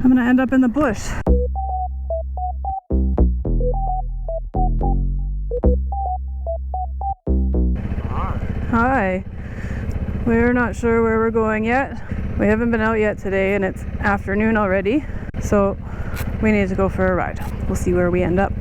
I'm gonna end up in the bush. Hi. We're not sure where we're going yet. We haven't been out yet today and it's afternoon already. So we need to go for a ride. We'll see where we end up.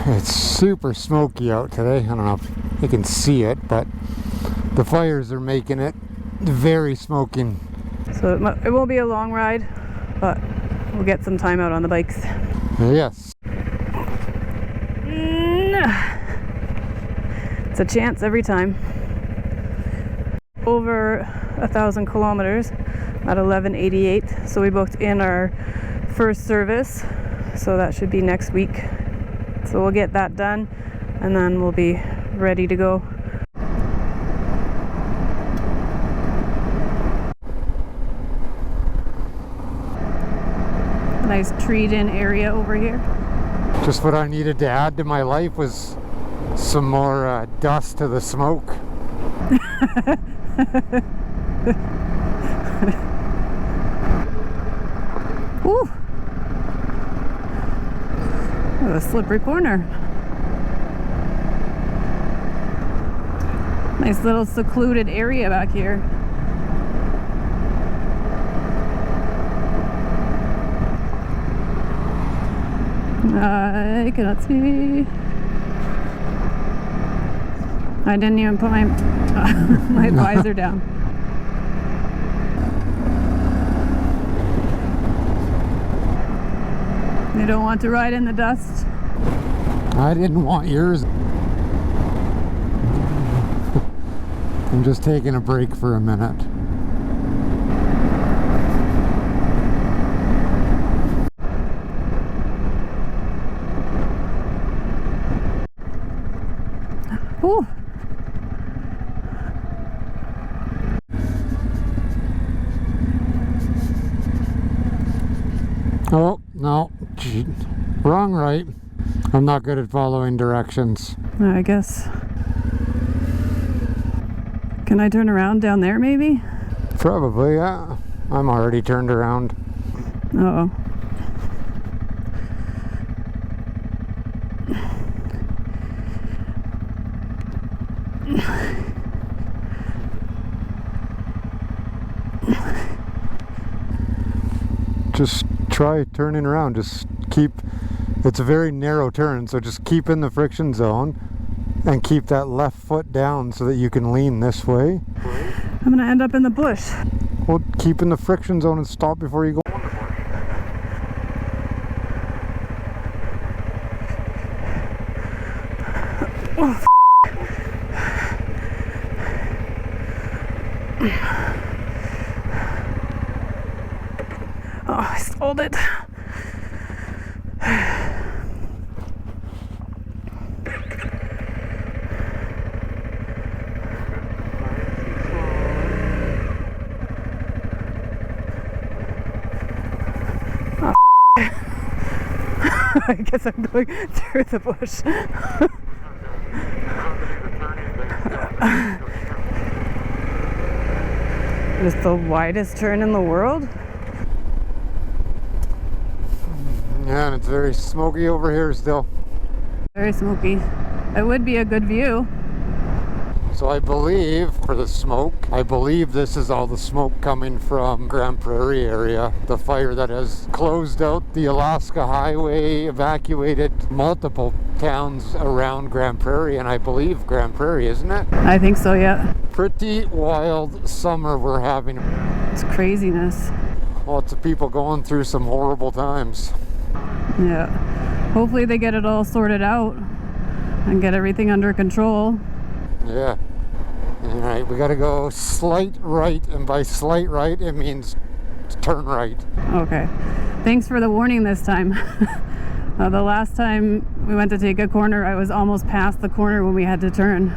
It's super smoky out today. I don't know if you can see it, but the fires are making it very smoking. So it won't be a long ride, but we'll get some time out on the bikes. Yes. It's a chance every time. Over 1,000 kilometers at 11:88. So we booked in our first service. So that should be next week. So we'll get that done and then we'll be ready to go. Nice treed-in area over here. Just what I needed to add to my life was some more dust to the smoke. Woo! Oh, a slippery corner. Nice little secluded area back here. I cannot see. I didn't even put my visor down. You don't want to ride in the dust? I didn't want yours. I'm just taking a break for a minute. Ooh. Oh, no. Gee, wrong right. I'm not good at following directions. I guess. Can I turn around down there maybe? Probably, yeah. I'm already turned around. Uh-oh. Just try turning around. Just keep, it's a very narrow turn, so just keep in the friction zone and keep that left foot down so that you can lean this way. I'm gonna end up in the bush. Well, keep in the friction zone and stop before you go. Oh, oh, I stalled it. Oh, I guess I'm going through the bush. It's the widest turn in the world. Yeah, and it's very smoky over here still. Very smoky. It would be a good view. So I believe, for the smoke, I believe this is all the smoke coming from Grand Prairie area. The fire that has closed out the Alaska Highway, evacuated multiple towns around Grand Prairie, and I believe Grand Prairie, isn't it? I think so, yeah. Pretty wild summer we're having. It's craziness. Lots of people going through some horrible times. Yeah. Hopefully they get it all sorted out and get everything under control. Yeah. Alright, we gotta go slight right, and by slight right it means turn right. Okay. Thanks for the warning this time. The last time we went to take a corner, I was almost past the corner when we had to turn.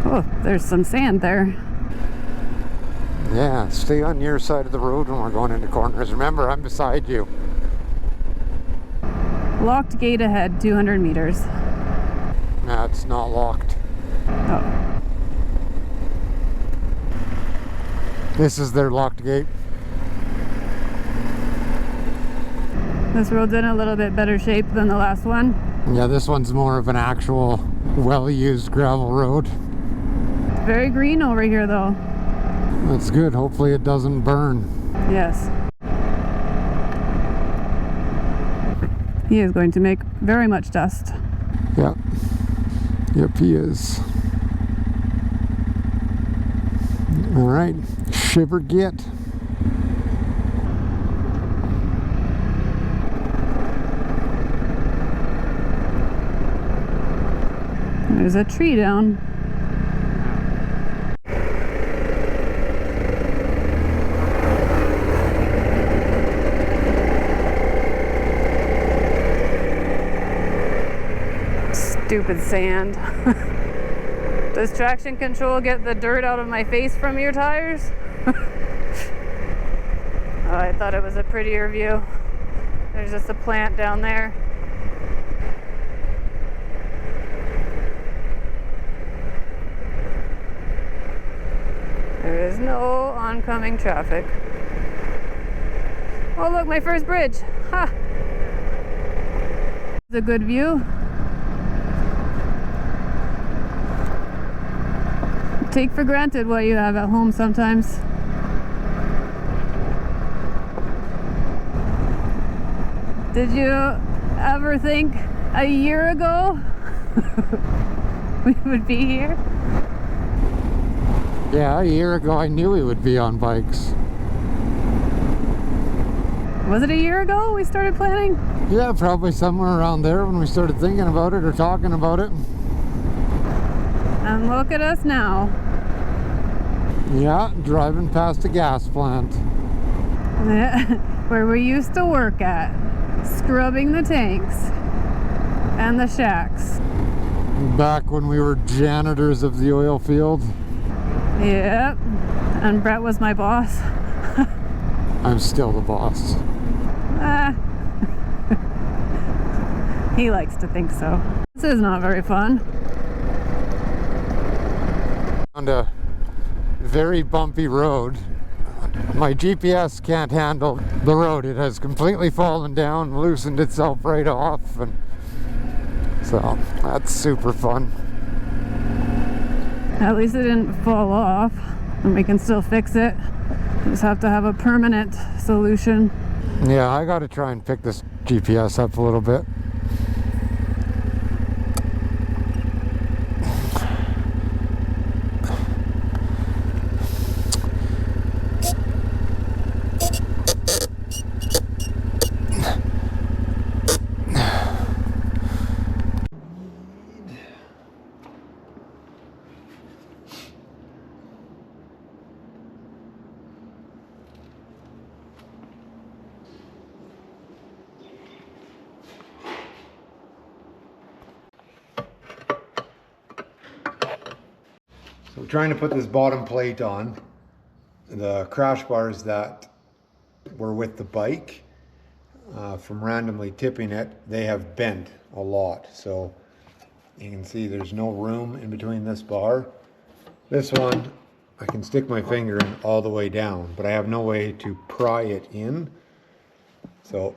Oh, there's some sand there. Yeah, stay on your side of the road when we're going into corners. Remember, I'm beside you. Locked gate ahead, 200 meters. Nah, it's not locked. Oh. This is their locked gate. This road's in a little bit better shape than the last one. Yeah, this one's more of an actual well-used gravel road. Very green over here though. That's good. Hopefully it doesn't burn. Yes. He is going to make very much dust. Yeah. Yep, he is. All right, shiver get. There's a tree down. Stupid sand. Does traction control get the dirt out of my face from your tires? Oh, I thought it was a prettier view. There's just a plant down there. There is no oncoming traffic. Oh look, my first bridge. Ha! It's a good view. Take for granted what you have at home sometimes. Did you ever think a year ago we would be here? Yeah, a year ago I knew we would be on bikes. Was it a year ago we started planning? Yeah, probably somewhere around there when we started thinking about it or talking about it. And look at us now. Yeah, driving past a gas plant. Where we used to work at. Scrubbing the tanks. And the shacks. Back when we were janitors of the oil field. Yep. And Brett was my boss. I'm still the boss. He likes to think so. This is not very fun. On a very bumpy road. My GPS can't handle the road. It has completely fallen down, loosened itself right off, and so that's super fun. At least it didn't fall off, and we can still fix it. We just have to have a permanent solution. Yeah, I gotta try and pick this GPS up a little bit. So we're trying to put this bottom plate on. The crash bars that were with the bike, from randomly tipping it, they have bent a lot. So you can see there's no room in between this bar. This one, I can stick my finger in all the way down, but I have no way to pry it in. So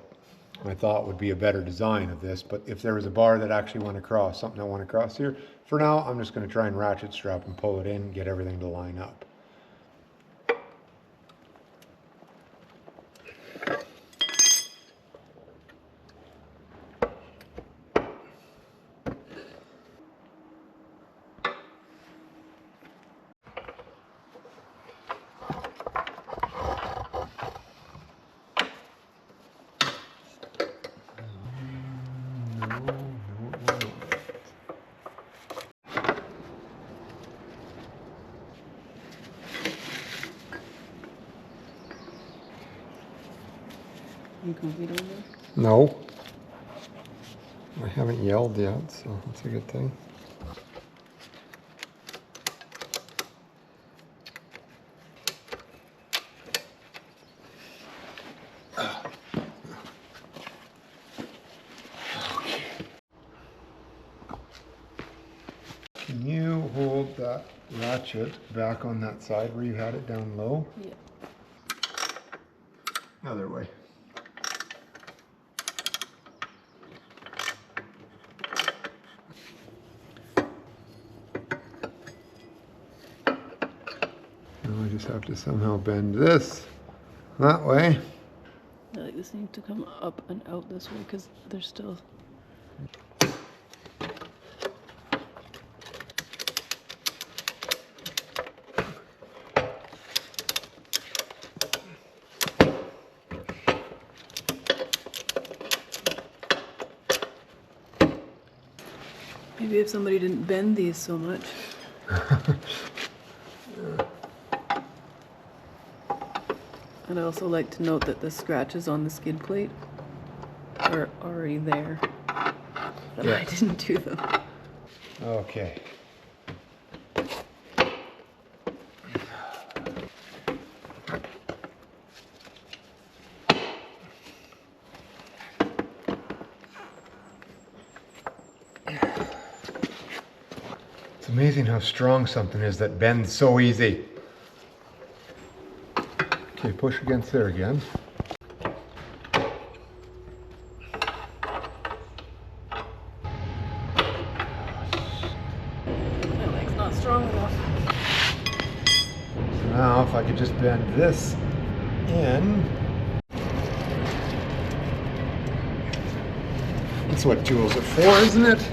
I thought would be a better design of this, but if there was a bar that actually went across, something that went across here, for now I'm just going to try and ratchet strap and pull it in and get everything to line up. You copied over? No, I haven't yelled yet, so that's a good thing. Can you hold that ratchet back on that side where you had it down low? Yeah. Other way. just have to somehow bend this that way. I like this needs to come up and out this way because there's still. Maybe if somebody didn't bend these so much. I'd also like to note that the scratches on the skid plate are already there. But Yeah. I didn't do them. Okay. It's amazing how strong something is that bends so easy. Okay, push against there again. My leg's not strong enough. So now if I could just bend this in. That's what tools are for, isn't it?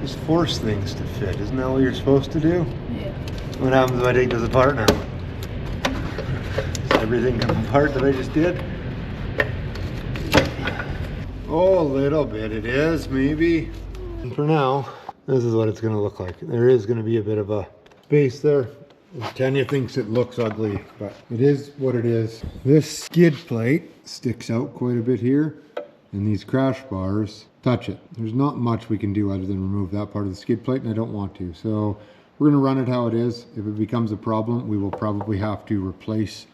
Just force things to fit. Isn't that what you're supposed to do? Yeah. What happens if I take this apart now? Does everything come apart that I just did? Oh, a little bit it is, maybe. And for now, this is what it's going to look like. There is going to be a bit of a space there. Tanya thinks it looks ugly, but it is what it is. This skid plate sticks out quite a bit here, and these crash bars touch it. There's not much we can do other than remove that part of the skid plate, and I don't want to. So we're going to run it how it is. If it becomes a problem, we will probably have to replace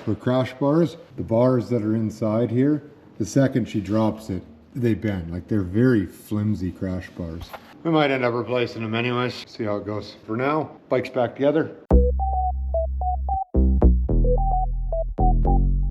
the crash bars. The bars that are inside here, the second she drops it, they bend. Like, they're very flimsy crash bars. We might end up replacing them anyways. See how it goes. For now, bike's back together.